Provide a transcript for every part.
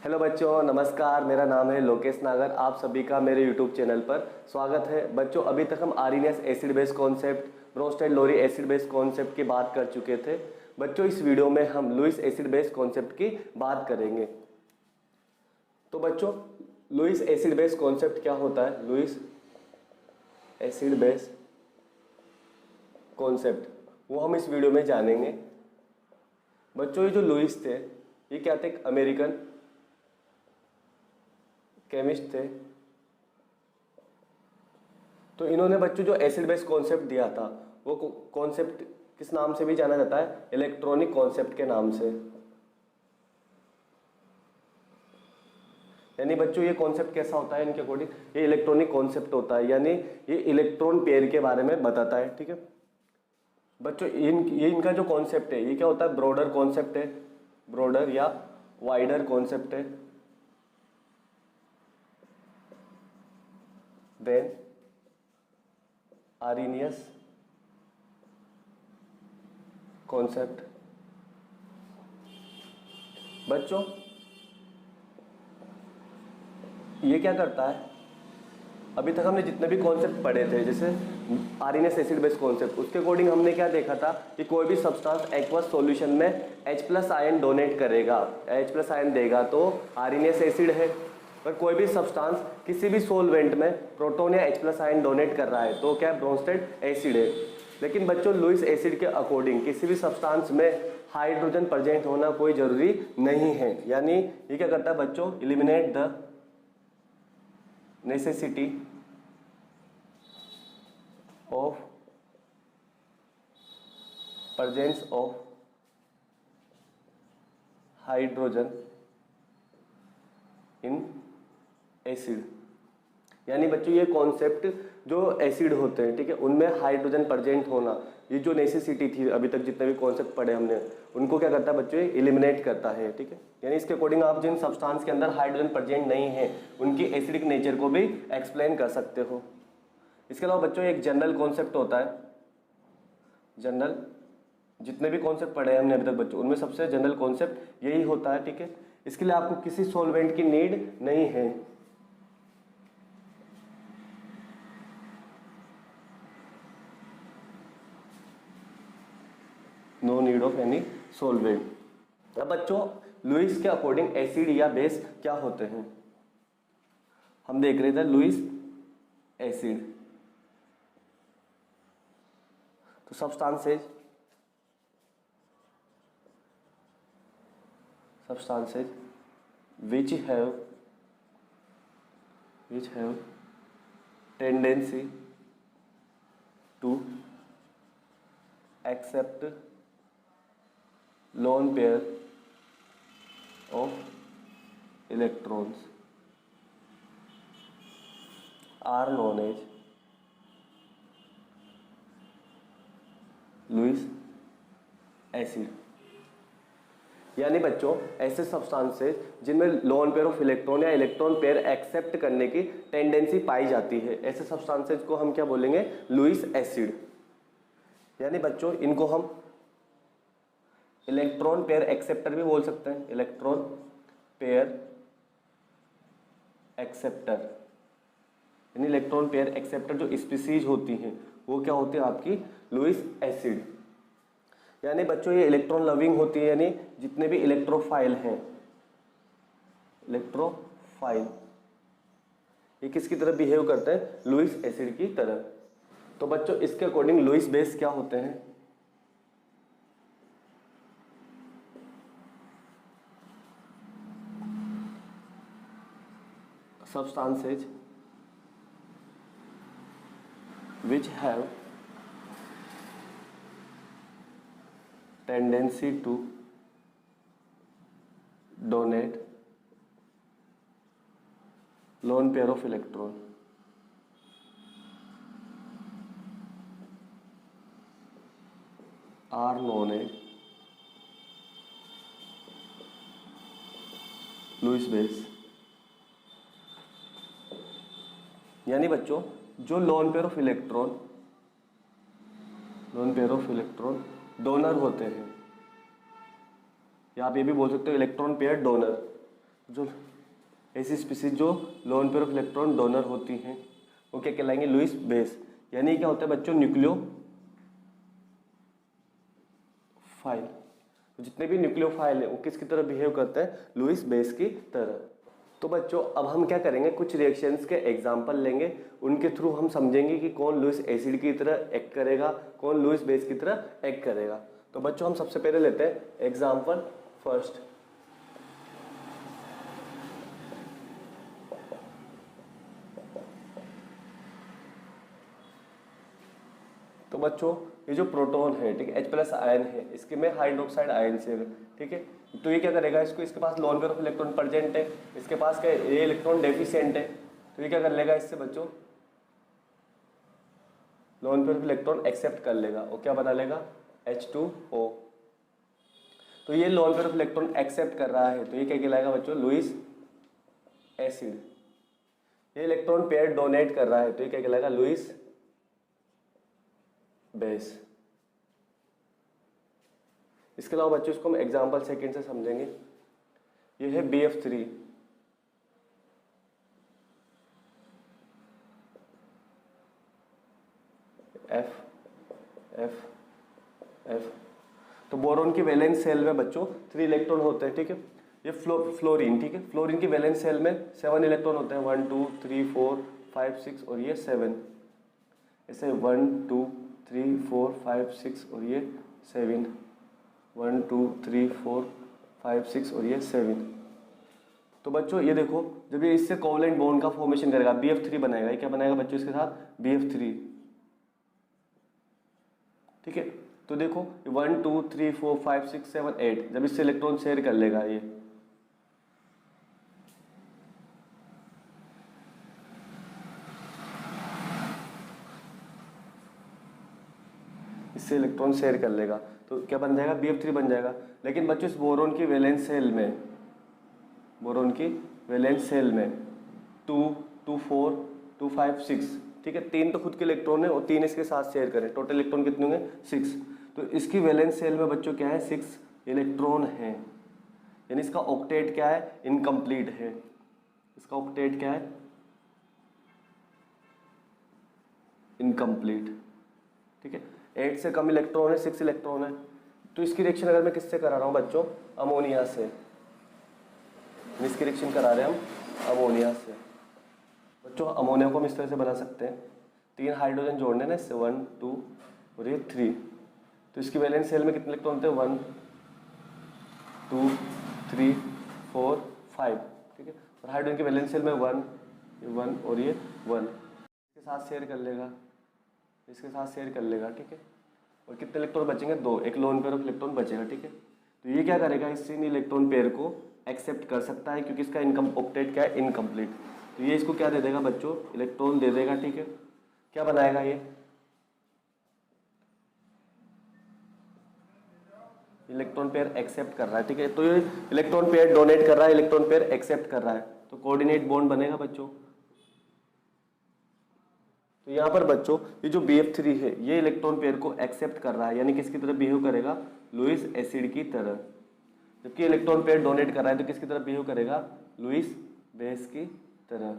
Hello बच्चों, नमस्कार। मेरा नाम है लोकेश नागर। आप सभी का मेरे यूट्यूब चैनल पर स्वागत है। बच्चों, अभी तक हम Arrhenius acid base concept, Bronsted Lowry acid base concept की बात कर चुके थे। बच्चों, इस वीडियो में हम लुईस एसिड बेस कॉन्सेप्ट की बात करेंगे। तो बच्चों, लुईस एसिड बेस कॉन्सेप्ट क्या होता है? लुईस एसिड बेस कॉन्सेप्ट वो हम इस वीडियो में जानेंगे। बच्चों, ये जो लुईस थे, ये क्या थे? एक अमेरिकन केमिस्ट थे। तो इन्होंने बच्चों जो एसिड बेस कॉन्सेप्ट दिया था, वो कॉन्सेप्ट किस नाम से भी जाना जाता है? इलेक्ट्रॉनिक कॉन्सेप्ट के नाम से। यानी बच्चों, ये कॉन्सेप्ट कैसा होता है इनके अकॉर्डिंग? ये इलेक्ट्रॉनिक कॉन्सेप्ट होता है, यानी ये इलेक्ट्रॉन पेयर के बारे में बताता है। ठीक है बच्चों, ये इनका जो कॉन्सेप्ट है, ये क्या होता है? ब्रॉडर कॉन्सेप्ट है, ब्रॉडर या वाइडर कॉन्सेप्ट है देन आर्रीनियस कॉन्सेप्ट। बच्चों, ये क्या करता है? अभी तक हमने जितने भी कॉन्सेप्ट पढ़े थे, जैसे आरएनएस एसिड बेस कॉन्सेप्ट, उसके अकॉर्डिंग हमने क्या देखा था कि कोई भी सब्सटेंस एक्वस सॉल्यूशन में H+ आयन डोनेट करेगा, H+ आयन देगा तो आरएनएस एसिड है। पर कोई भी सब्सटेंस किसी भी सॉल्वेंट में प्रोटॉन या H+ आयन डोनेट कर रहा है तो क्या? ब्रोंस्टेड एसिड है। लेकिन बच्चों, लुईस एसिड के अकॉर्डिंग किसी भी सब्सटेंस में हाइड्रोजन प्रेजेंट होना कोई जरूरी नहीं है। यानी ये क्या करता है बच्चों? Eliminate the necessity of presence of hydrogen in acid। यानी बच्चों, ये कॉन्सेप्ट जो एसिड होते हैं, ठीक है, उनमें हाइड्रोजन प्रेजेंट होना, ये जो नेसेसिटी थी, अभी तक जितने भी कॉन्सेप्ट पढ़े हमने, उनको क्या करता है बच्चों? ये एलिमिनेट करता है। ठीक है, यानी इसके अकॉर्डिंग आप जिन सब्सटेंस के अंदर हाइड्रोजन प्रेजेंट नहीं है, उनकी एसिडिक नेचर को भी एक्सप्लेन कर सकते हो। इसके अलावा बच्चों, एक जनरल कॉन्सेप्ट होता है, जनरल, जितने भी कॉन्सेप्ट पढ़े हैं हमने अभी तक बच्चों, उनमें सबसे जनरल कॉन्सेप्ट यही होता है। ठीक है, इसके लिए आपको किसी सॉल्वेंट की नीड नहीं है। No need of any solvent. अब बच्चों, लुईस के अकॉर्डिंग एसिड या बेस क्या होते हैं? हम देख रहे थे लुईस एसिड। तो substances which have tendency to accept lone pair of electrons are known as Lewis acid. यानी बच्चों, ऐसे सब्सटेंसेस जिनमें लोन पेयर ऑफ इलेक्ट्रॉन या इलेक्ट्रॉन पेयर एक्सेप्ट करने की टेंडेंसी पाई जाती है, ऐसे सब्सटेंसेस को हम क्या बोलेंगे? Lewis acid. यानी बच्चों, इनको हम इलेक्ट्रॉन पेयर एक्सेप्टर भी बोल सकते हैं, इलेक्ट्रॉन पेयर एक्सेप्टर। यानी इलेक्ट्रॉन पेयर एक्सेप्टर जो स्पीसीज होती हैं, वो क्या होती है? आपकी लुईस एसिड। यानी बच्चों, ये इलेक्ट्रॉन लविंग होती है, यानी जितने भी इलेक्ट्रोफाइल हैं, इलेक्ट्रोफाइल, ये किसकी तरह बिहेव करते हैं? लुईस एसिड की तरह। तो बच्चों, इसके अकॉर्डिंग लुईस बेस क्या होते हैं? Substances which have tendency to donate lone pair of electron are known as Lewis base. यानी बच्चों, जो lone pair of electron donor होते हैं, या आप ये भी बोल सकते हो इलेक्ट्रॉन पेयर डोनर, जो ऐसी स्पीसीज जो lone pair of electron donor होती हैं वो क्या कहलाएंगे, लुईस बेस। यानी क्या होता है बच्चों, न्यूक्लियोफाइल। तो जितने भी न्यूक्लियोफाइल है वो किसकी तरह बिहेव करते हैं, लुईस बेस की तरह। तो बच्चों अब हम क्या करेंगे, कुछ रिएक्शंस के एग्जांपल लेंगे, उनके थ्रू हम समझेंगे कि कौन लुईस एसिड की तरह एक्ट करेगा, कौन लुईस बेस की तरह एक्ट करेगा। तो बच्चों हम सबसे पहले लेते हैं एग्जांपल फर्स्ट। तो बच्चों ये जो प्रोटॉन है, ठीक है, H+ आयन है, इसके में हाइड्रोक्साइड आयन से, ठीक है। तो ये क्या करेगा, इसके पास lone pair of electron present है, इसके पास क्या है, ये इलेक्ट्रॉन डेफिशिएंट है। तो ये क्या कर लेगा, इससे बच्चों lone pair of electron accept कर लेगा और क्या बना लेगा, H2O। तो ये lone pair of electron accept कर रहा है तो ये क्या कहलाएगा बच्चों, लुईस एसिड। ये इलेक्ट्रॉन पेयर डोनेट कर रहा है तो ये क्या कहलाएगा, लुईस बेस। इसके अलावा बच्चों इसको हम एग्जांपल सेकंड से समझेंगे। ये है BF3, F F F। तो बोरोन की वैलेंस सेल में बच्चों 3 इलेक्ट्रॉन होते हैं, ठीक है। ये फ्लोरीन, ठीक है, फ्लोरीन की वैलेंस सेल में 7 इलेक्ट्रॉन होते हैं, 1 2 3 4 5 6 और ये 7। ऐसे 1 2 3 4 5 6 और ये 7, 1 2 3 4 5 6 और ये 7। तो बच्चों ये देखो, जब ये इससे कोवलेंट बॉन्ड का फॉर्मेशन करेगा, BF3 बनाएगा। ये क्या बनाएगा बच्चों इसके साथ, BF3, ठीक है। तो देखो 1 2 3 4 5 6 7 8, जब इससे इलेक्ट्रॉन शेयर कर लेगा, ये इससे इलेक्ट्रॉन शेयर कर लेगा तो क्या बन जाएगा, BF3 बन जाएगा। लेकिन बच्चों इस बोरोन की वैलेंस सेल में, बोरोन की वैलेंस सेल में 2 2 4 2 5 6, ठीक है, 3 तो खुद के इलेक्ट्रॉन है और 3 इसके साथ शेयर करें, टोटल इलेक्ट्रॉन कितने होंगे, 6। तो इसकी वैलेंस सेल में बच्चों क्या है, 6 इलेक्ट्रॉन है। यानी इसका ऑक्टेट क्या है, इनकम्प्लीट है। इसका ऑक्टेट क्या है, इनकम्प्लीट, ठीक है। 8 से कम इलेक्ट्रॉन है, 6 इलेक्ट्रॉन है। तो इसकी रिएक्शन अगर मैं किससे करा रहा हूँ बच्चों, अमोनिया से। इसकी रिएक्शन करा रहे हैं हम अमोनिया से। बच्चों अमोनिया को हम इस तरह से बना सकते हैं, 3 हाइड्रोजन जोड़ने ना इससे, 1 2 और ये 3। तो इसकी वैलेंस सेल में कितने इलेक्ट्रॉन होते हैं, 1 2 3 4 5, ठीक है। और हाइड्रोजन की वैलेंस सेल में 1 और ये 1 इसके साथ शेयर कर लेगा, इसके साथ शेयर कर लेगा, ठीक है। और कितने इलेक्ट्रॉन बचेंगे, 2, एक लोन पेयर ऑफ इलेक्ट्रॉन बचेगा, ठीक है। तो ये क्या करेगा, इससे इन इलेक्ट्रॉन पेयर को एक्सेप्ट कर सकता है क्योंकि इसका ऑक्टेट क्या है, इनकम्प्लीट। तो ये इसको क्या दे देगा बच्चों, इलेक्ट्रॉन दे देगा, ठीक है। क्या बनाएगा, ये इलेक्ट्रॉन पेयर एक्सेप्ट कर रहा है, ठीक है। तो ये इलेक्ट्रॉन पेयर डोनेट कर रहा है, इलेक्ट्रॉन पेयर एक्सेप्ट कर रहा है, तो कोऑर्डिनेट बॉन्ड बनेगा बच्चों। तो यहाँ पर बच्चों ये जो BF3 है ये इलेक्ट्रॉन पेयर को एक्सेप्ट कर रहा है, यानी किसकी तरह बिहेव करेगा, लुईस एसिड की तरह। जबकि इलेक्ट्रॉन पेयर डोनेट कर रहा है तो किसकी तरह बिहेव करेगा, लुईस बेस की तरह।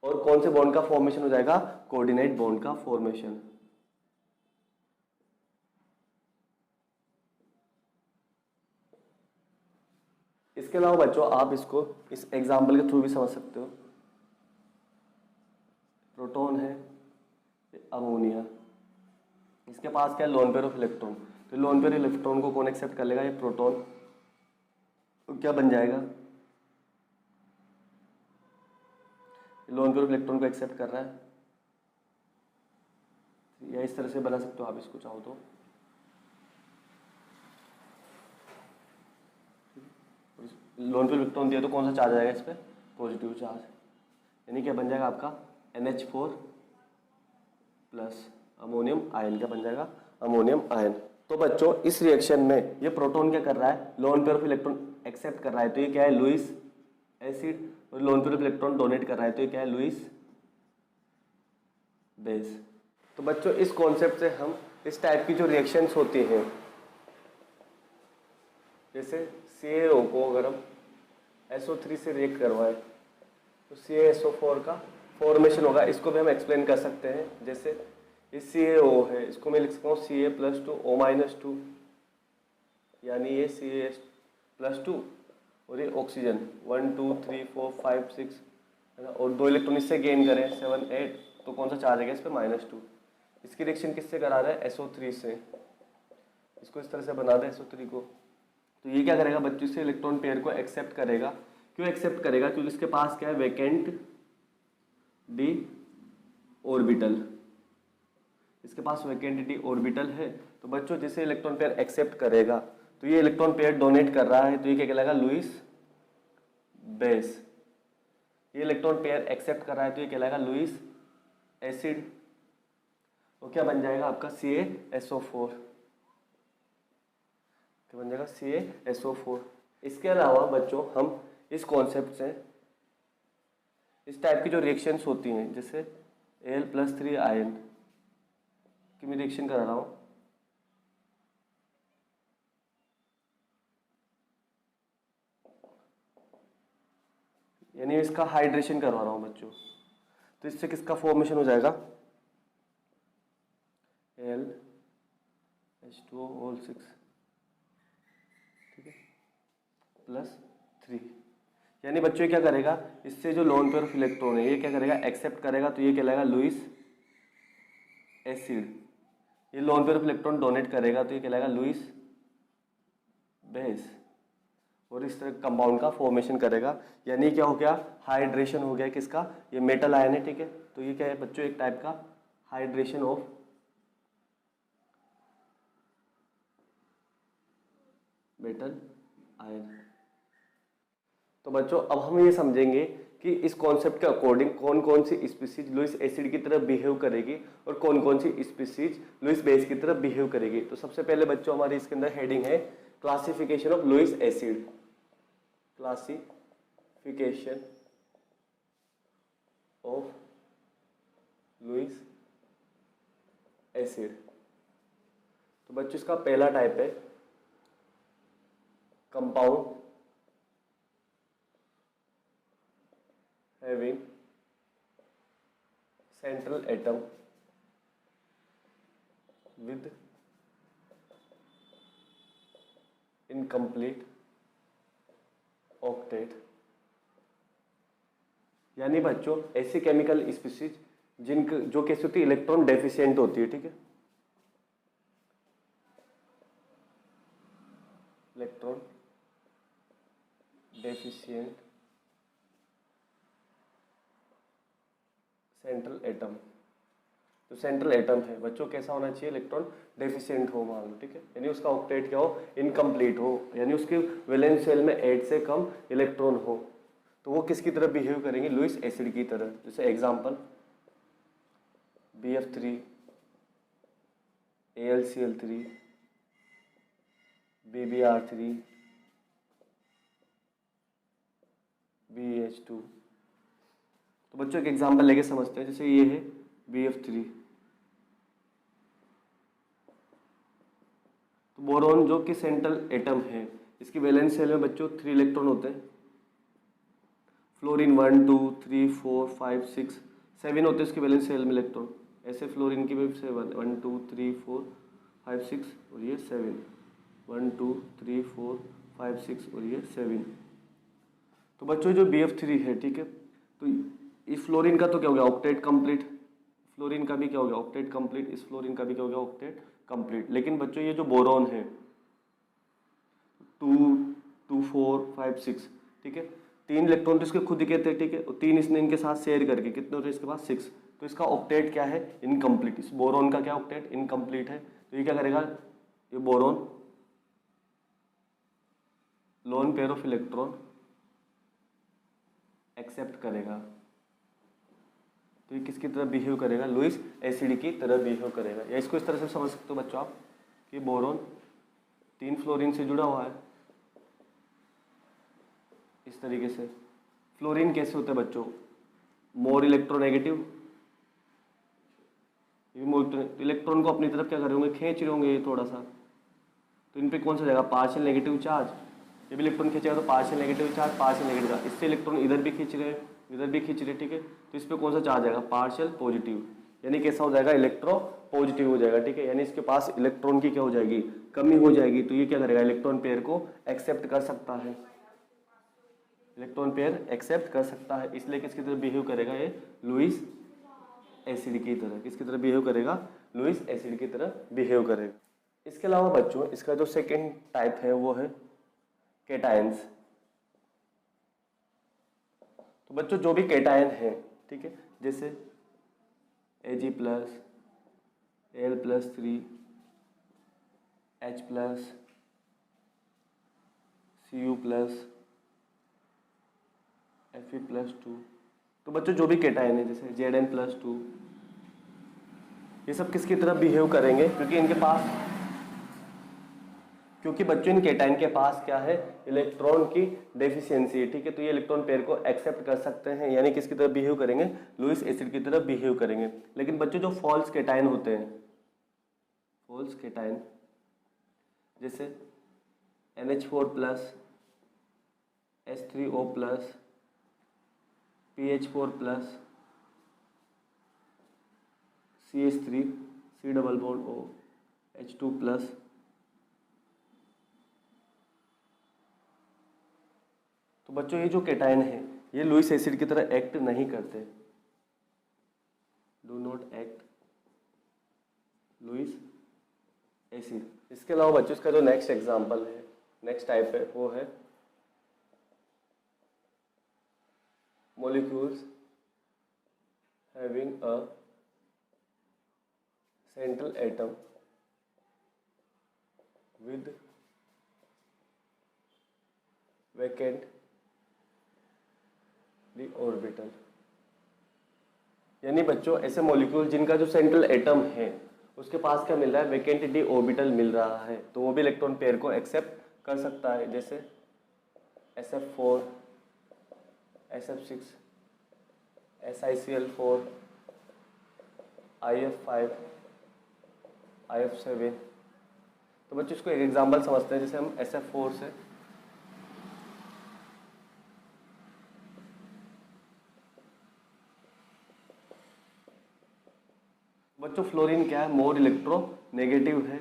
और कौन से बॉन्ड का फॉर्मेशन हो जाएगा, कोऑर्डिनेट बॉन्ड का फॉर्मेशन। इसके अलावा बच्चों आप इसको इस एग्जाम्पल के थ्रू भी समझ सकते हो। प्रोटॉन है, अमोनिया, इसके पास क्या है, लोन पेयर ऑफ इलेक्ट्रॉन। तो लोन पेयर इलेक्ट्रॉन को कौन एक्सेप्ट कर लेगा, ये प्रोटॉन। तो क्या बन जाएगा, लोन पेयर ऑफ इलेक्ट्रॉन को एक्सेप्ट कर रहा है, या इस तरह से बना सकते हो आप इसको चाहो तो। लोन पेयर इलेक्ट्रॉन दिया तो कौन सा चार्ज आएगा इस पर, पॉजिटिव चार्ज। यानी क्या बन जाएगा आपका NH4 प्लस अमोनियम आयन, क्या बन जाएगा, अमोनियम आयन। तो बच्चों इस रिएक्शन में ये प्रोटॉन क्या कर रहा है, lone pair of electron accept कर रहा है तो ये क्या है, लुईस एसिड। और lone pair of electron donate कर रहा है तो ये क्या है, लुईस बेस। तो बच्चों इस कॉन्सेप्ट से हम इस टाइप की जो रिएक्शंस होती हैं, जैसे CaO को अगर हम SO3 से रिएक्ट करवाए तो CaSO4 का फॉर्मेशन होगा। इसको भी हम एक्सप्लेन कर सकते हैं, जैसे ये CaO है, इसको मैं लिख सकता हूँ Ca+2O-2, यानी ये Ca+2 और ये ऑक्सीजन 1 2 3 4 5 6 है ना, और 2 इलेक्ट्रॉन इससे गेन करें 7 8, तो कौन सा चार्ज है इस पे -2। इसकी रिएक्शन किससे करा रहा है? SO3 से। इसको इस तरह से बना दें SO3 को, तो ये क्या करेगा बच्चों, से इलेक्ट्रॉन पेयर को एक्सेप्ट करेगा। क्यों एक्सेप्ट करेगा? क्योंकि इसके पास क्या है, वैकेंट d ऑर्बिटल, इसके पास वैकेंट d ऑर्बिटल है। तो बच्चों जैसे इलेक्ट्रॉन पेयर एक्सेप्ट करेगा तो ये इलेक्ट्रॉन पेयर डोनेट कर रहा है, तो ये क्या कहलाएगा? Lewis base. ये इलेक्ट्रॉन पेयर एक्सेप्ट कर रहा है तो ये कहलाएगा लुईस एसिड। तो क्या बन जाएगा आपका CaSO4, क्या बन जाएगा? CaSO4। इसके अलावा बच्चों हम इस कॉन्सेप्ट से इस टाइप की जो रिएक्शंस होती हैं, जैसे Al+3 आयन की मैं रिएक्शन करा रहा हूँ, यानी इसका हाइड्रेशन करवा रहा हूँ बच्चों, तो इससे किसका फॉर्मेशन हो जाएगा? Al(H2O)6, ठीक है, +3। यानी बच्चों क्या करेगा, इससे जो लोन पेयर ऑफ इलेक्ट्रॉन है ये क्या करेगा? एक्सेप्ट करेगा, तो ये कहलाएगा लुईस एसिड। ये lone pair of electron donate करेगा तो ये कहलाएगा लुईस बेस, और इस तरह कंपाउंड का फॉर्मेशन करेगा। यानी क्या हो गया? हाइड्रेशन हो गया किसका? ये मेटल आयन है, ठीक है, तो ये क्या है बच्चों? एक टाइप का हाइड्रेशन ऑफ मेटल आयन। तो बच्चों अब हम ये समझेंगे कि इस कॉन्सेप्ट के अकॉर्डिंग कौन कौन सी स्पीसीज लुईस एसिड की तरह बिहेव करेगी और कौन कौन सी स्पीसीज लुईस बेस की तरह बिहेव करेगी। तो सबसे पहले बच्चों हमारी इसके अंदर हेडिंग है classification of Lewis acid. Classification of Lewis acid. तो बच्चों इसका पहला टाइप है compound having central atom with incomplete octet। यानी बच्चों ऐसी केमिकल स्पीसीज जिनक जो कैसी होती है? इलेक्ट्रॉन डेफिशिएंट होती है, ठीक है, इलेक्ट्रॉन डेफिशिएंट सेंट्रल एटम। तो सेंट्रल एटम है बच्चों कैसा होना चाहिए? इलेक्ट्रॉन डेफिशिएंट हो मान लो, ठीक है, यानी उसका ऑक्टेट क्या हो? इनकम्प्लीट हो, यानी उसके वैलेंस शेल में 8 से कम इलेक्ट्रॉन हो। तो वो किसकी तरह बिहेव करेंगे? लुईस एसिड की तरह। जैसे example BF3, AlCl3, BbR3, BH2। तो बच्चों एक एग्जांपल लेके समझते हैं। जैसे ये है BF3, तो बोरॉन जो कि सेंट्रल एटम है, इसकी वैलेंस शेल में बच्चों 3 इलेक्ट्रॉन होते हैं। फ्लोरीन 1 2 3 4 5 6 7 होते हैं इसकी वैलेंस शेल में इलेक्ट्रॉन। ऐसे फ्लोरीन की भी 7 1 2 3 4 5 6 और ये 7 1 2 3 4 5 6 और ये 7। तो बच्चों जो BF3 है, ठीक है, तो इस फ्लोरीन का तो क्या हो गया? Octet complete. फ्लोरीन का भी क्या हो गया? Octet complete. इस फ्लोरीन का भी क्या हो गया? Octet complete. लेकिन बच्चों ये जो बोरॉन है 2 2 4 5 6, ठीक है, 3 इलेक्ट्रॉन तो इसके खुद ही कहते हैं, ठीक है, और 3 इसने इनके साथ शेयर करके कितने होते हैं इसके पास? 6। तो इसका ऑक्टेट क्या है? इनकम्प्लीट। इस बोरॉन का क्या ऑक्टेट? इनकम्प्लीट है। तो ये क्या करेगा? ये boron lone pair of electron accept करेगा, तो ये किसकी तरह बिहेव करेगा? लुईस एसिड की तरह बिहेव करेगा। या इसको इस तरह से समझ सकते हो बच्चों आप कि बोरॉन 3 फ्लोरीन से जुड़ा हुआ है इस तरीके से। फ्लोरीन कैसे होता है बच्चों? More electronegative. इलेक्ट्रॉन को अपनी तरफ क्या कर रहे होंगे? खींच रहे होंगे ये थोड़ा सा, तो इन पे कौन सा जाएगा? Partial negative charge. ये भी इलेक्ट्रॉन खींचेगा तो partial negative charge, partial negative charge, इससे इलेक्ट्रॉन इधर भी खींच रहे हैं, इधर भी खींच रहे, ठीक है। तो इस पर कौन सा चार्ज आएगा, पार्शियल पॉजिटिव, यानी कैसा हो जाएगा, इलेक्ट्रो पॉजिटिव हो जाएगा, ठीक है। यानी इसके पास इलेक्ट्रॉन की क्या हो जाएगी, कमी हो जाएगी। तो ये क्या करेगा, इलेक्ट्रॉन पेयर को एक्सेप्ट कर सकता है, इलेक्ट्रॉन पेयर एक्सेप्ट कर सकता है, इसलिए किसकी तरह बिहेव करेगा, ये लुईस एसिड की तरह, किसकी तरह बिहेव करेगा, लुईस एसिड की तरह बिहेव करेगा। इसके अलावा बच्चों इसका जो सेकेंड टाइप है वो है केटायंस। तो बच्चों जो भी केटायन है, ठीक है, जैसे Ag plus, Al plus 3, H plus, Cu plus, Fe plus 2, तो बच्चों जो भी केटायन है जैसे Zn प्लस 2, ये सब किसकी तरह बिहेव करेंगे, क्योंकि बच्चों इन केटायन के पास क्या है, इलेक्ट्रॉन की डेफिशिएंसी है, ठीक है। तो ये इलेक्ट्रॉन पेयर को एक्सेप्ट कर सकते हैं, यानी किसकी तरह बिहेव करेंगे, लुईस एसिड की तरह बिहेव करेंगे। लेकिन बच्चों जो फॉल्स केटायन होते हैं, फॉल्स केटायन जैसे NH4 plus, H3O plus, PH4 plus, CH3, C double bond O, H2 plus, तो बच्चों ये जो केटायन है ये लुईस एसिड की तरह एक्ट नहीं करते, do not act Lewis acid. इसके अलावा बच्चों इसका जो नेक्स्ट एग्जांपल है, नेक्स्ट टाइप है वो है molecules having a central atom with vacant d orbital। यानी बच्चों ऐसे मॉलिक्यूल जिनका जो सेंट्रल एटम है उसके पास क्या मिल रहा है, वैकेंट डी ऑर्बिटल मिल रहा है, तो वो भी इलेक्ट्रॉन पेयर को एक्सेप्ट कर सकता है, जैसे SF4, SF6, SiCl4, IF5, IF7। तो बच्चों इसको एक एग्जांपल समझते हैं, जैसे हम SF4 से बच्चों फ्लोरीन क्या है, मोर इलेक्ट्रो नेगेटिव है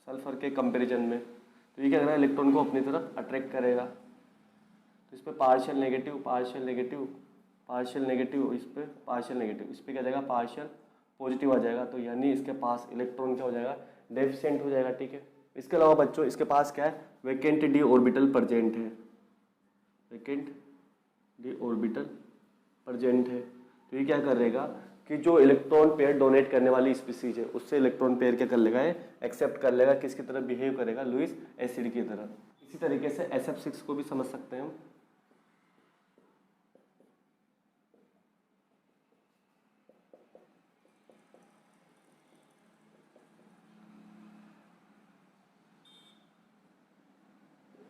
सल्फर के कंपैरिजन में, तो ये क्या करेगा, इलेक्ट्रॉन को अपनी तरफ अट्रैक्ट करेगा। तो इस पर partial negative, partial negative, partial negative, इस पर पार्शियल नेगेटिव, इस पर क्या जाएगा, पार्शियल पॉजिटिव आ जाएगा। तो यानी इसके पास इलेक्ट्रॉन क्या हो जाएगा, डेफिशिएंट हो जाएगा, ठीक है। इसके अलावा बच्चों इसके पास क्या है, वैकेंट डी ऑर्बिटल प्रेजेंट है, वैकेंट डी ऑर्बिटल प्रेजेंट है। तो ये क्या करेगा कि जो इलेक्ट्रॉन पेयर डोनेट करने वाली स्पीसीज है उससे इलेक्ट्रॉन पेयर क्या कर लेगा, एक्सेप्ट कर लेगा, किसकी तरह बिहेव करेगा, लुईस एसिड की तरह। इसी तरीके से SF6 को भी समझ सकते हैं हम।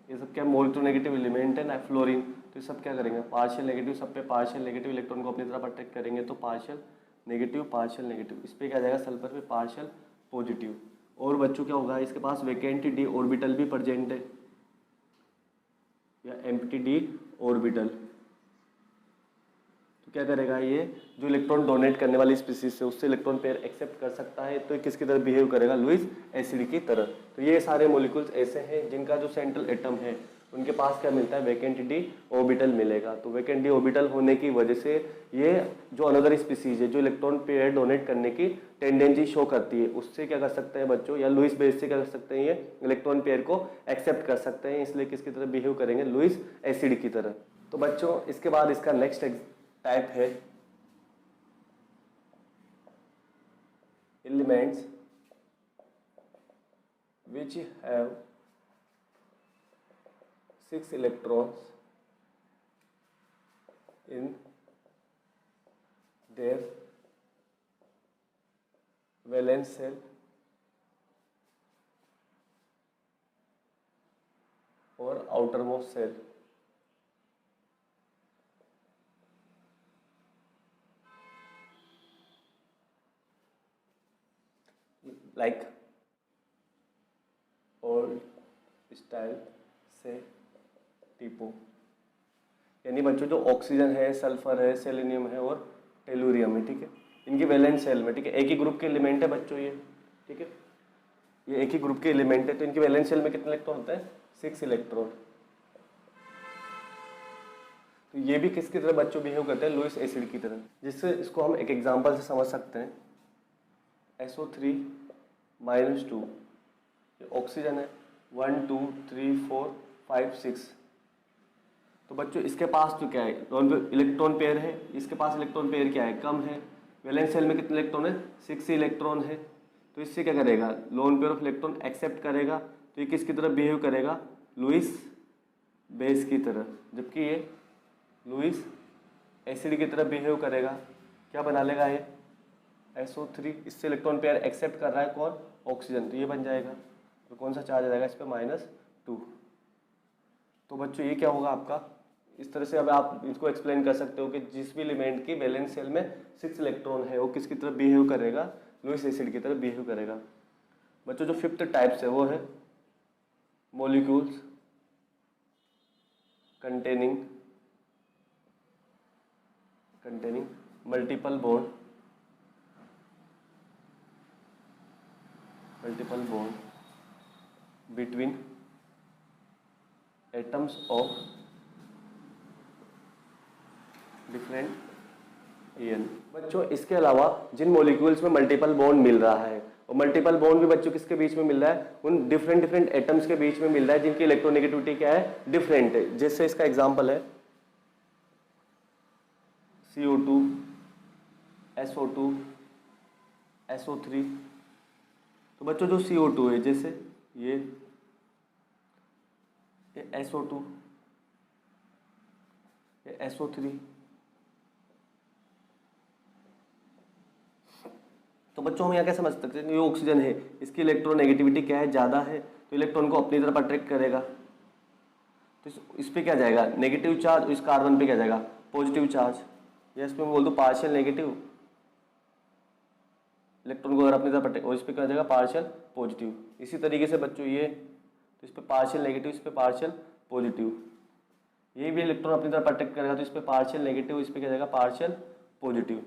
ये सब क्या मोल्टोनेगेटिव एलिमेंट है ना, फ्लोरीन, तो ये सब क्या करेंगे, पार्शियल नेगेटिव, सब पे पार्शियल नेगेटिव इलेक्ट्रॉन को अपनी तरफ अट्रैक्ट करेंगे, तो पार्शियल नेगेटिव, पार्शियल नेगेटिव, इस पे क्या जाएगा, सल्फर पे पार्शियल पॉजिटिव। और बच्चों क्या होगा, इसके पास वैकेंट डी ऑर्बिटल भी प्रेजेंट है या एम्प्टी डी ऑर्बिटल। तो क्या करेगा, ये जो इलेक्ट्रॉन डोनेट करने वाली स्पीसीज है उससे इलेक्ट्रॉन पेयर एक्सेप्ट कर सकता है, तो किसकी तरह बिहेव करेगा, लुईस एसिड की तरह। तो ये सारे मॉलिक्यूल्स ऐसे हैं जिनका जो सेंट्रल एटम है उनके पास क्या मिलता है, वैकेंट डी ऑर्बिटल मिलेगा। तो वैकेंट डी ऑर्बिटल होने की वजह से ये जो अनदर स्पीसीज है जो इलेक्ट्रॉन पेयर डोनेट करने की टेंडेंसी शो करती है उससे क्या कर सकते हैं बच्चों, या लुईस बेस से क्या कर सकते हैं, ये इलेक्ट्रॉन पेयर को एक्सेप्ट कर सकते हैं, इसलिए किसकी तरह बिहेव करेंगे, लुईस एसिड की तरह। तो बच्चों इसके बाद इसका नेक्स्ट टाइप है elements which have 6 electrons in their valence shell or outermost shell। like old style से टीपो। यानी बच्चों जो ऑक्सीजन है, सल्फर है, सेलेनियम है और टेलुरियम है, ठीक है, इनकी वैलेंस शेल में, ठीक है, एक ही ग्रुप के एलिमेंट है बच्चों ये, ठीक है, ये एक ही ग्रुप के एलिमेंट है, तो इनकी वैलेंस शेल में कितने इलेक्ट्रॉन होते हैं? 6 इलेक्ट्रॉन। तो ये भी किसकी तरह बच्चों बिहेव करते हैं? लुईस एसिड की तरह, जिससे इसको हम एक एग्जांपल से समझ सकते हैं। SO3-2 ये ऑक्सीजन है, 1 2 3 4 5 6। तो बच्चों इसके पास तो क्या है? इलेक्ट्रॉन पेयर है, इसके पास इलेक्ट्रॉन पेयर क्या है? कम है। वैलेंस शेल में कितने इलेक्ट्रॉन है? 6 इलेक्ट्रॉन है। तो इससे क्या करेगा? Lone pair of electron accept करेगा, तो ये किसकी तरह बिहेव करेगा? लुईस बेस की तरह, जबकि ये लुईस एसिड की तरह बिहेव करेगा। क्या बना लेगा ये? SO3, इससे इलेक्ट्रॉन पेयर एक्सेप्ट कर रहा है कौन? ऑक्सीजन, तो ये बन जाएगा। तो कौन सा चार्ज आ जाएगा इस पर? -2। तो बच्चों ये क्या होगा आपका? इस तरह से अब आप इसको एक्सप्लेन कर सकते हो कि जिस भी एलिमेंट की वैलेंस शेल में 6 इलेक्ट्रॉन है वो किसकी तरह बिहेव करेगा? लुईस एसिड की तरह बिहेव करेगा। बच्चों जो 5th टाइप्स है वो है molecules containing multiple bond between atoms of different N. बच्चों इसके अलावा जिन मॉलिक्यूल्स में मल्टीपल बॉन्ड मिल रहा है, और मल्टीपल बॉन्ड भी बच्चों किसके बीच में मिल रहा है? उन डिफरेंट एटम्स के बीच में मिल रहा है जिनकी इलेक्ट्रोनेगेटिविटी क्या है? डिफरेंट है। जैसे इसका एग्जांपल है CO2, SO2, SO3। तो बच्चों जो CO2 है, जैसे ये SO2, ये SO3। तो बच्चों हम यहाँ क्या समझ सकते हैं? ये ऑक्सीजन है, इसकी इलेक्ट्रोनेगेटिविटी क्या है? ज़्यादा है, तो इलेक्ट्रॉन को अपनी तरफ अट्रैक्ट करेगा। तो इस पे क्या जाएगा? नेगेटिव चार्ज, और इस कार्बन पे क्या जाएगा? Positive charge. या इसमें मैं बोल दूँ पार्शियल नेगेटिव, इलेक्ट्रॉन को अगर अपनी तरफ अट्रैक्ट, और इस पे क्या जाएगा? Partial positive. इसी तरीके से बच्चों ये, तो इस पे पार्शियल नेगेटिव, इस पे पार्शियल पॉजिटिव। ये भी इलेक्ट्रॉन अपनी तरफ अट्रैक्ट करेगा, तो इस पे पार्शियल नेगेटिव, इस पे क्या जाएगा? Partial positive.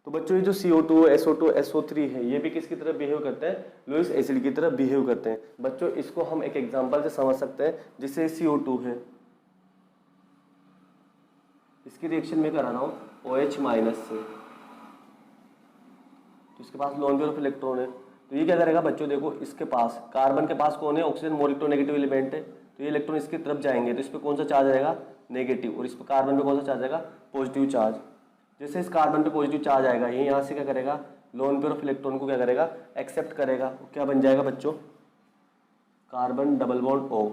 तो बच्चों ये जो CO2, SO2, SO3 है, ये भी किसकी तरह बिहेव करते हैं? लुईस एसिड की तरह बिहेव करते हैं। बच्चों इसको हम एक एग्जांपल से समझ सकते हैं। जैसे CO2 है, इसकी रिएक्शन में करा रहा हूँ OH- से, तो इसके पास लोन पेयर ऑफ इलेक्ट्रॉन है। तो ये क्या करेगा बच्चों? देखो इसके पास, कार्बन के पास कौन है? ऑक्सीजन, मोर इलेक्ट्रोनेगेटिव एलिमेंट है, तो ये इलेक्ट्रॉन इसकी तरफ जाएंगे, तो इस पर कौन सा चार्ज आएगा? नेगेटिव। और इस पर कार्बन पे कौन सा चार्ज आएगा? Positive charge. जैसे इस कार्बन पे पॉजिटिव चार्ज आएगा, ये यहाँ से क्या करेगा? लोन पेयर ऑफ इलेक्ट्रॉन को क्या करेगा? एक्सेप्ट करेगा। क्या बन जाएगा बच्चों? Carbon double bond O।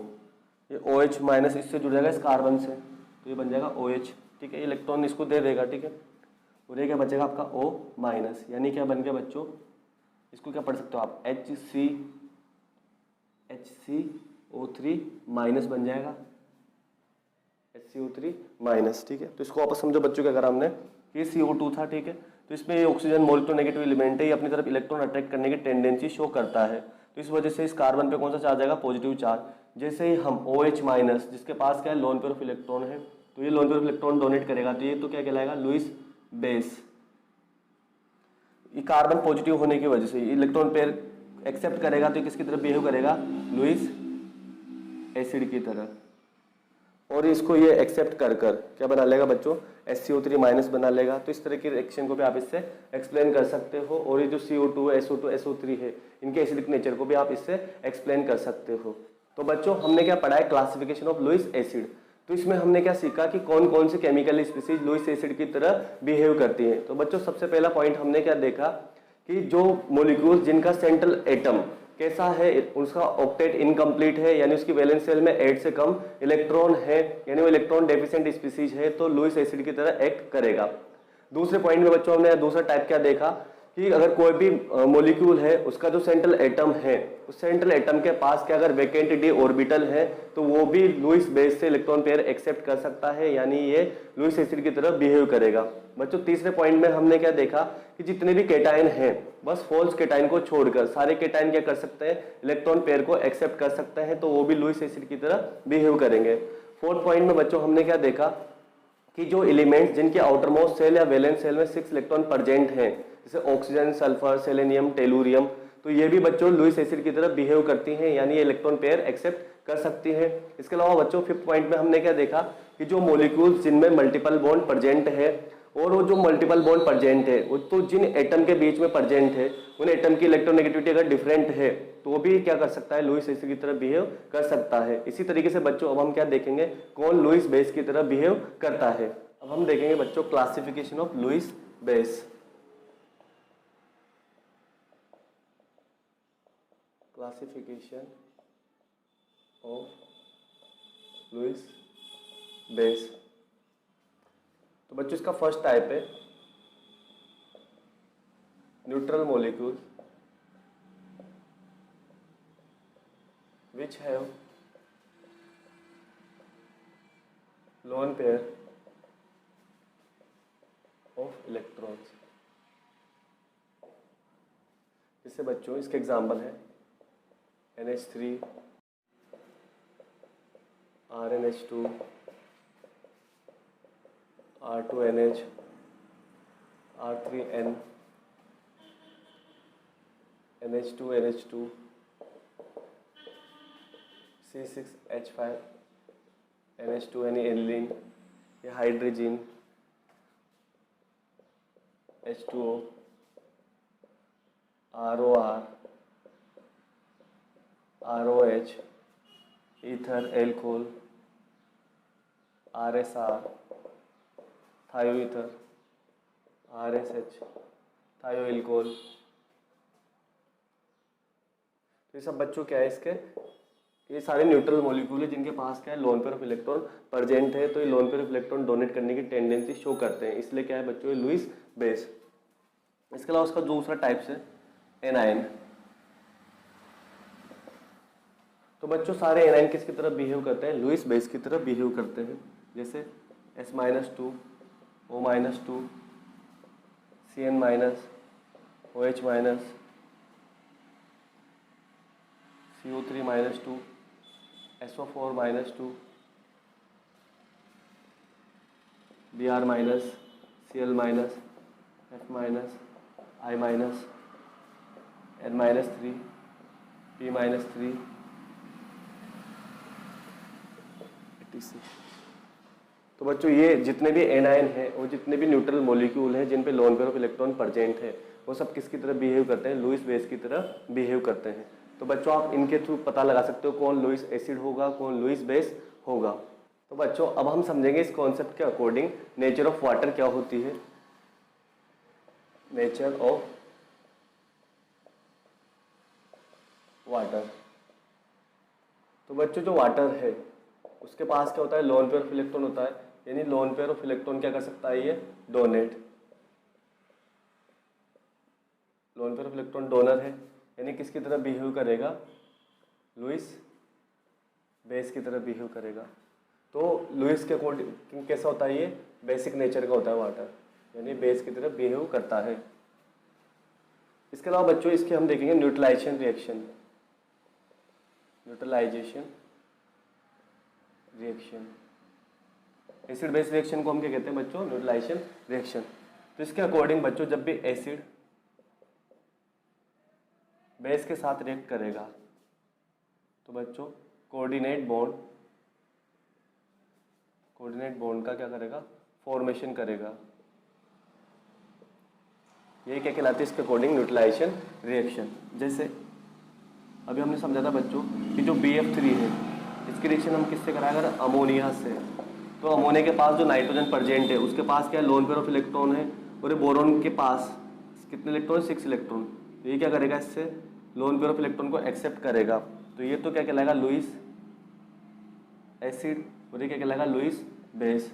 ये OH- इससे जुड़ जाएगा इस कार्बन से, तो ये बन जाएगा OH, ठीक है। इलेक्ट्रॉन इसको दे देगा, ठीक है। और ये क्या बचेगा आपका? O-, यानी क्या बन गया बच्चों? इसको क्या पढ़ सकते हो आप? HCO3- बन जाएगा, HCO3-, ठीक है। तो इसको वापस समझो बच्चों, क्या करा हमने? ये CO2 था, ठीक है, तो इसमें ये ऑक्सीजन मोलिक्यूलर एलिमेंट है, ये अपनी तरफ इलेक्ट्रॉन अट्रैक्ट करने की टेंडेंसी शो करता है, तो इस वजह से इस कार्बन पे कौन सा चार्ज आएगा? Positive charge. जैसे ही हम OH-, जिसके पास क्या है? लोन पेयर ऑफ इलेक्ट्रॉन है, तो ये lone pair of electron donate करेगा, तो ये तो क्या कहलाएगा? Lewis base. ये कार्बन पॉजिटिव होने की वजह से इलेक्ट्रॉन पेयर एक्सेप्ट करेगा, तो किसकी तरह बिहेव करेगा? लुईस एसिड की तरह। और इसको ये एक्सेप्ट कर क्या बना लेगा बच्चों? SCO3- बना लेगा। तो इस तरह की रिएक्शन को भी आप इससे एक्सप्लेन कर सकते हो। और ये जो CO2, SO2, SO3 है, इनके एसिडिक नेचर को भी आप इससे एक्सप्लेन कर सकते हो। तो बच्चों हमने क्या पढ़ा है? Classification of Lewis acid. तो इसमें हमने क्या सीखा कि कौन कौन सी केमिकल स्पीसीज लुईस एसिड की तरह बिहेव करती हैं। तो बच्चों सबसे पहला पॉइंट हमने क्या देखा कि जो मॉलिक्यूल्स जिनका सेंट्रल एटम कैसा है? उसका ऑक्टेट इनकम्प्लीट है, यानी उसकी वैलेंस शेल में 8 से कम इलेक्ट्रॉन है, यानी वो इलेक्ट्रॉन डेफिशिएंट स्पीसीज है, तो लुईस एसिड की तरह एक्ट करेगा। दूसरे पॉइंट में बच्चों हमने दूसरा टाइप क्या देखा कि अगर कोई भी मॉलिक्यूल है, उसका जो सेंट्रल एटम है, उस सेंट्रल एटम के पास क्या अगर वैकेंट डी ऑर्बिटल है, तो वो भी लुईस बेस से इलेक्ट्रॉन पेयर एक्सेप्ट कर सकता है, यानी ये लुईस एसिड की तरह बिहेव करेगा। बच्चों तीसरे पॉइंट में हमने क्या देखा कि जितने भी केटाइन हैं, बस फॉल्स केटाइन को छोड़कर सारे केटाइन क्या कर सकते हैं? इलेक्ट्रॉन पेयर को एक्सेप्ट कर सकते हैं, तो वो भी लुईस एसिड की तरह बिहेव करेंगे। फोर्थ पॉइंट में बच्चों हमने क्या देखा कि जो एलिमेंट्स जिनके आउटर मोस्ट सेल या वैलेंस सेल में 6 इलेक्ट्रॉन प्रेजेंट हैं, जैसे ऑक्सीजन, सल्फर, सेलेनियम, टेलुरियम, तो ये भी बच्चों लुईस एसिड की तरह बिहेव करती हैं, यानी ये इलेक्ट्रॉन पेयर एक्सेप्ट कर सकती हैं। इसके अलावा बच्चों फिफ्थ पॉइंट में हमने क्या देखा कि जो मॉलिक्यूल्स जिनमें मल्टीपल बॉन्ड प्रेजेंट है, और वो जो मल्टीपल बॉन्ड प्रेजेंट है वो तो जिन एटम के बीच में प्रेजेंट है, उन एटम की इलेक्ट्रोनेगेटिविटी अगर डिफरेंट है तो वो भी क्या कर सकता है, लुईस एसिड की तरह बिहेव कर सकता है। इसी तरीके से बच्चों अब हम क्या देखेंगे, कौन लुईस बेस की तरह बिहेव करता है। अब हम देखेंगे बच्चों classification of Lewis base. Classification of Lewis base. तो बच्चों इसका फर्स्ट टाइप है neutral molecule which have lone pair of electrons. इससे बच्चों इसके एग्जाम्पल है NH3, RnH2, R2NH, R3N, NH2NH2, C6H5, NH2 aniline, ये hydrogen, H2O, ROR, ROH, ether, alcohol, RSR, थायोईथर, RSH, थायोएल्कोहल। तो ये सब बच्चों क्या है इसके, ये सारे न्यूट्रल मॉलिक्यूल है जिनके पास क्या है, lone pair of electron present है, तो ये lone pair of electron donate करने की टेंडेंसी शो करते हैं, इसलिए क्या है बच्चों ये लुईस बेस। इसके अलावा उसका दूसरा टाइप्स है एनायन। तो बच्चों सारे एनायन किसकी तरह बिहेव करते हैं, लुईस बेस की तरह बिहेव करते हैं, जैसे S-2, O-2, Cn-, OH-, CO3-2, SO4-2, Br-, Cl-, F-, I-, N-3, P-3, etc। तो बच्चों ये जितने भी एनायन हैं और जितने भी न्यूट्रल मॉलिक्यूल हैं जिन पे loan pair of electron present है, वो सब किसकी तरह बिहेव करते हैं, लुईस बेस की तरह बिहेव करते हैं। तो बच्चों आप इनके थ्रू पता लगा सकते हो कौन लुईस एसिड होगा, कौन लुईस बेस होगा। तो बच्चों अब हम समझेंगे इस कॉन्सेप्ट के अकॉर्डिंग नेचर ऑफ वाटर क्या होती है। Nature of water. तो बच्चों जो वाटर है उसके पास क्या होता है, लोन पेयर ऑफ इलेक्ट्रॉन होता है, यानी लोन पेयर ऑफ इलेक्ट्रॉन क्या कर सकता है, ये donate. Loan pair of electron donor है, यानी किसकी तरह बिहेव करेगा, लुईस बेस की तरह बिहेव करेगा। तो लुईस के अकॉर्डिंग कैसा होता है, ये बेसिक नेचर का होता है वाटर, यानी बेस की तरह बिहेव करता है। इसके अलावा बच्चों इसके हम देखेंगे neutralisation reaction. Neutralisation reaction, acid base reaction को हम क्या कहते हैं बच्चों, न्यूट्रलाइजेशन रिएक्शन। तो इसके अकॉर्डिंग बच्चों जब भी एसिड बेस के साथ रिएक्ट करेगा तो बच्चों कोऑर्डिनेट बॉन्ड का क्या करेगा, फॉर्मेशन करेगा। यही क्या कहलाती है इसके अकॉर्डिंग न्यूट्रलाइजेशन रिएक्शन। जैसे अभी हमने समझा था बच्चों कि जो BF3 है इसकी रिएक्शन हम किससे कराएंगे, अगर अमोनिया से, तो अमोनिया के पास जो नाइट्रोजन प्रेजेंट है उसके पास क्या है, लोन पेयर ऑफ इलेक्ट्रॉन है, और ये बोरोन के पास कितने इलेक्ट्रॉन, 6 इलेक्ट्रॉन। तो ये क्या करेगा, इससे लोन पेयर ऑफ इलेक्ट्रॉन को एक्सेप्ट करेगा, तो ये तो क्या कहलाएगा, लुईस एसिड, और ये क्या कहलाएगा, लुईस बेस।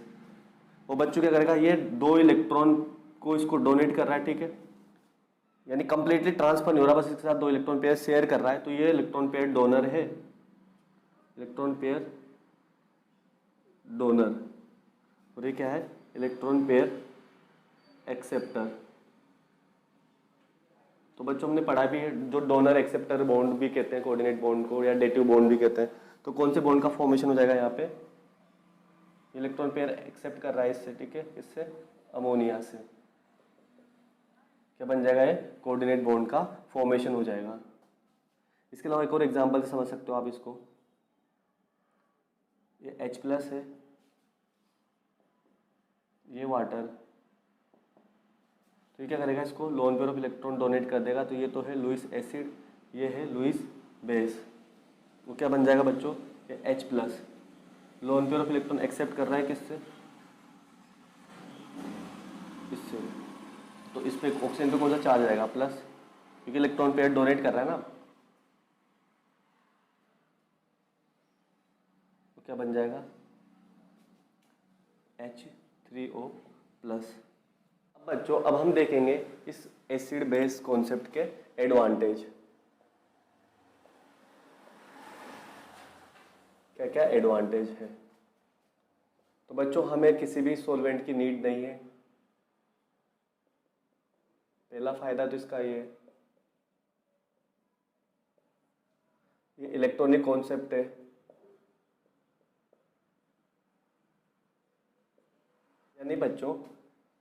वो बच्चों क्या करेगा, ये 2 इलेक्ट्रॉन को इसको डोनेट कर रहा है, ठीक है, यानी कंप्लीटली ट्रांसफर नहीं हो रहा, बस इसके साथ 2 इलेक्ट्रॉन पेयर शेयर कर रहा है, तो ये इलेक्ट्रॉन पेयर डोनर है, इलेक्ट्रॉन पेयर डोनर। और ये क्या है, इलेक्ट्रॉन पेयर एक्सेप्टर। तो बच्चों हमने पढ़ा भी है, जो डोनर एक्सेप्टर बॉन्ड भी कहते हैं कोऑर्डिनेट बॉन्ड को, या डेटिव बॉन्ड भी कहते हैं। तो कौन से बॉन्ड का फॉर्मेशन हो जाएगा यहाँ पे, इलेक्ट्रॉन पेयर एक्सेप्ट कर रहा है इससे, ठीक है, इससे अमोनिया से, क्या बन जाएगा, ये कोऑर्डिनेट बॉन्ड का फॉर्मेशन हो जाएगा। इसके अलावा एक और एग्जांपल से समझ सकते हो आप इसको, ये H+ है, ये वाटर, तो ये क्या करेगा, इसको loan pair of electron donate कर देगा, तो ये तो है लुईस एसिड, ये है लुईस बेस, वो क्या बन जाएगा बच्चों, ये H+, lone pair of electron accept कर रहा है किससे, इससे, तो इस पे ऑक्सीजन पे कौन सा चार्ज आएगा, प्लस, क्योंकि इलेक्ट्रॉन पेयर डोनेट कर रहा है ना, तो क्या बन जाएगा, H3O+। अब बच्चों, अब हम देखेंगे इस एसिड बेस कॉन्सेप्ट के एडवांटेज, क्या क्या एडवांटेज है। तो बच्चों, हमें किसी भी सॉल्वेंट की नीड नहीं है, पहला फायदा तो इसका ये इलेक्ट्रॉनिक कॉन्सेप्ट है, यानी बच्चों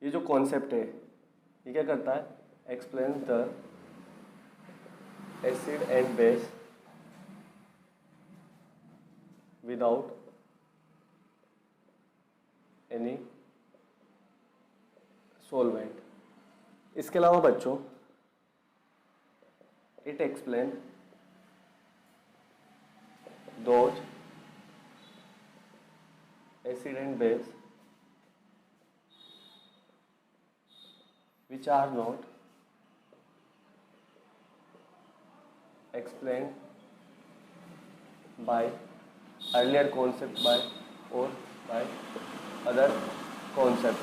ये जो कॉन्सेप्ट है ये क्या करता है, explain the acid and base without any solvent. इसके अलावा बच्चों it explain those acid and base which are not explained by earlier concept by or by other concept।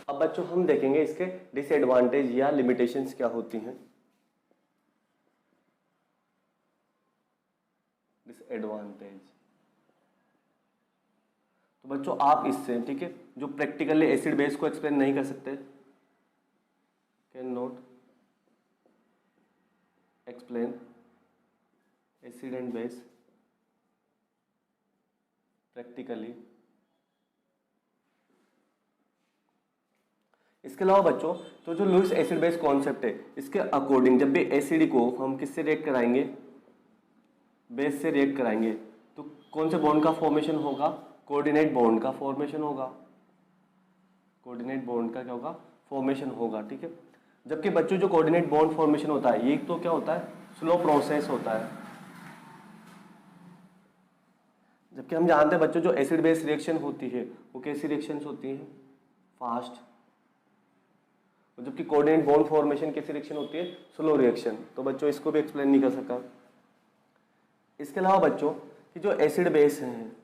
अब बच्चों हम देखेंगे इसके डिसएडवांटेज या लिमिटेशंस क्या होती हैं। डिसएडवांटेज, तो बच्चों आप इससे, ठीक है, जो प्रैक्टिकली एसिड बेस को एक्सप्लेन नहीं कर सकते, can not explain acid and base practically. इसके अलावा बच्चों, तो जो लुईस एसिड बेस कॉन्सेप्ट है, इसके अकॉर्डिंग जब भी एसिड को हम किससे रिएक्ट कराएंगे, बेस से रिएक्ट कराएंगे, तो कौन से बॉन्ड का फॉर्मेशन होगा, कोऑर्डिनेट बॉन्ड का फॉर्मेशन होगा, कोऑर्डिनेट बॉन्ड का क्या होगा, फॉर्मेशन होगा, ठीक है। जबकि बच्चों जो कोऑर्डिनेट बॉन्ड फॉर्मेशन होता है ये तो क्या होता है, स्लो प्रोसेस होता है, जबकि हम जानते हैं बच्चों जो एसिड बेस रिएक्शन होती है वो कैसी रिएक्शंस होती हैं, फास्ट, और जबकि कोऑर्डिनेट बॉन्ड फॉर्मेशन कैसी रिएक्शन होती है, स्लो रिएक्शन। तो बच्चों इसको भी एक्सप्लेन नहीं कर सका। इसके अलावा बच्चों कि जो एसिड बेस हैं,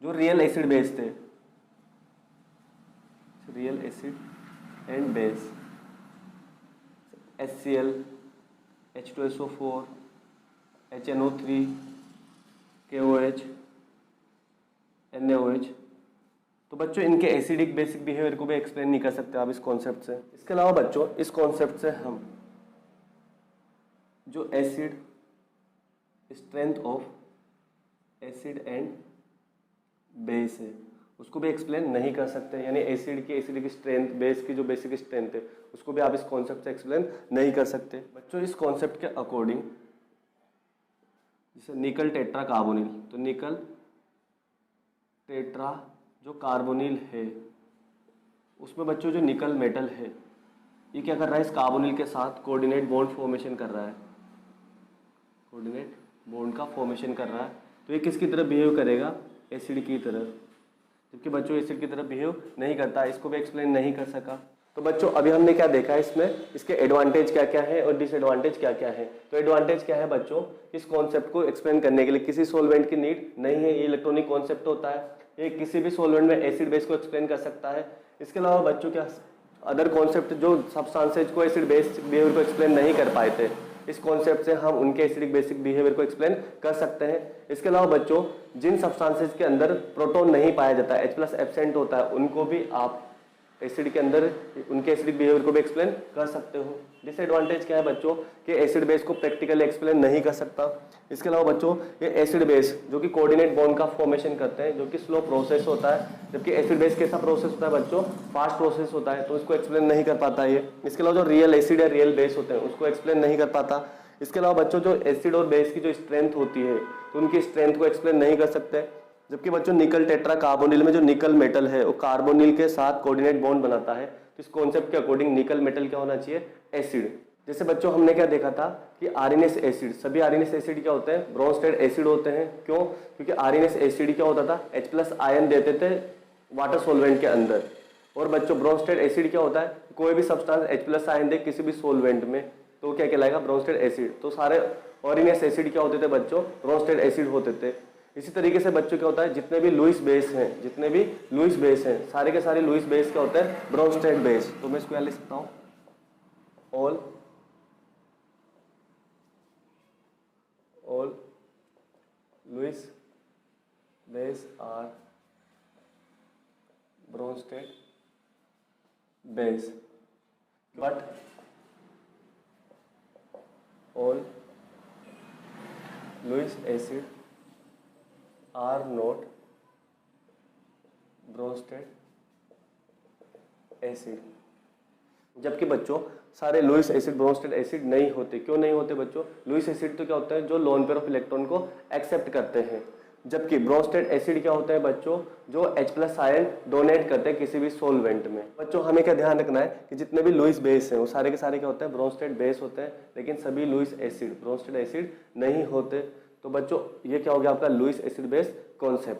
जो रियल एसिड बेस थे, real acid and base, HCl, H2SO4, HNO3, KOH, NaOH, तो बच्चों इनके एसिडिक बेसिक बिहेवियर को भी एक्सप्लेन नहीं कर सकते आप इस कॉन्सेप्ट से। इसके अलावा बच्चों इस कॉन्सेप्ट से हम जो acid strength of acid and base है उसको भी एक्सप्लेन नहीं कर सकते, यानी एसिड की एसिडिक स्ट्रेंथ, बेस की जो बेसिक स्ट्रेंथ है उसको भी आप इस कॉन्सेप्ट से एक्सप्लेन नहीं कर सकते। बच्चों इस कॉन्सेप्ट के अकॉर्डिंग जैसे निकल टेट्रा कार्बोनिल, तो निकल टेट्रा जो कार्बोनिल है उसमें बच्चों जो निकल मेटल है ये क्या कर रहा है, इस कार्बोनिल के साथ कोऑर्डिनेट बॉन्ड फॉर्मेशन कर रहा है, कोऑर्डिनेट बॉन्ड का फॉर्मेशन कर रहा है। तो ये किसकी तरह बिहेव करेगा, एसिड की तरह, जबकि बच्चों एसिड की तरह बिहेव नहीं करता, इसको भी एक्सप्लेन नहीं कर सका। तो बच्चों अभी हमने क्या देखा इसमें, इसके एडवांटेज क्या क्या है और डिसएडवांटेज क्या क्या है। तो एडवांटेज क्या है बच्चों, इस कॉन्सेप्ट को एक्सप्लेन करने के लिए किसी सॉल्वेंट की नीड नहीं है, ये इलेक्ट्रॉनिक कॉन्सेप्ट होता है, ये किसी भी सॉल्वेंट में एसिड बेस को एक्सप्लेन कर सकता है। इसके अलावा बच्चों क्या अदर कॉन्सेप्ट जो सब्सटेंसेज को एसिड बेस बिहेवियर को एक्सप्लेन नहीं कर पाए थे, इस कॉन्सेप्ट से हम उनके एसिडिक बेसिक बिहेवियर को एक्सप्लेन कर सकते हैं। इसके अलावा बच्चों जिन सब्सटेंसेज के अंदर प्रोटॉन नहीं पाया जाता, H+ एब्सेंट होता है, उनको भी आप एसिड के अंदर उनके एसिडिक बिहेवियर को भी एक्सप्लेन कर सकते हो। डिसएडवांटेज क्या है बच्चों कि एसिड बेस को प्रैक्टिकली एक्सप्लेन नहीं कर सकता। इसके अलावा बच्चों ये एसिड बेस जो कि कोऑर्डिनेट बॉन्ड का फॉर्मेशन करते हैं, जो कि स्लो प्रोसेस होता है, जबकि एसिड बेस कैसा प्रोसेस होता है बच्चों, फास्ट प्रोसेस होता है, तो इसको एक्सप्लेन नहीं कर पाता है ये। इसके अलावा जो रियल एसिड या रियल बेस होते हैं उसको एक्सप्लेन नहीं कर पाता। इसके अलावा बच्चों जो एसिड और बेस की जो स्ट्रेंथ होती है तो उनकी स्ट्रेंथ को एक्सप्लेन नहीं कर सकते। जबकि बच्चों निकल टेट्रा कार्बोनिल में जो निकल मेटल है वो कार्बोनिल के साथ कोऑर्डिनेट बॉन्ड बनाता है, तो इस कॉन्सेप्ट के अकॉर्डिंग निकल मेटल क्या होना चाहिए, एसिड। जैसे बच्चों हमने क्या देखा था कि आरएनएस एसिड, सभी आरएनएस एसिड क्या होते हैं, ब्रोंस्टेड एसिड होते हैं। क्यों? क्योंकि आरएनएस एसिड क्या होता था, H+ आयन देते थे वाटर सोलवेंट के अंदर। और बच्चों ब्रोंस्टेड एसिड क्या होता है, कोई भी सब्सटेंस H+ आयन दे किसी भी सोलवेंट में तो क्या कहलाएगा, ब्रोंस्टेड एसिड। तो सारे आरएनएस एसिड क्या होते थे बच्चों, ब्रोंस्टेड एसिड होते थे। इसी तरीके से बच्चों क्या होता है, जितने भी लुईस बेस हैं, सारे के सारे लुईस बेस क्या होते हैं, ब्रोंस्टेड बेस। तो मैं इसको यहाँ लिख सकता हूँ, all Lewis base are Bronsted base, but all Lewis acid are not Bronsted acid. जबकि बच्चों सारे लुईस एसिड ब्रोंस्टेड एसिड नहीं होते। क्यों नहीं होते बच्चों? लुईस एसिड तो क्या होता है, जो लोन पेयर ऑफ इलेक्ट्रॉन को एक्सेप्ट करते हैं, जबकि ब्रोंस्टेड एसिड क्या होता है बच्चों, जो H+ आयन डोनेट करते हैं किसी भी सोलवेंट में। बच्चों हमें क्या ध्यान रखना है कि जितने भी लुईस बेस हैं वो सारे के सारे क्या होते हैं, ब्रोंस्टेड बेस होते हैं, लेकिन सभी लुईस एसिड ब्रोंस्टेड एसिड नहीं होते। तो बच्चों ये क्या हो गया आपका लुईस एसिड बेस कॉन्सेप्ट।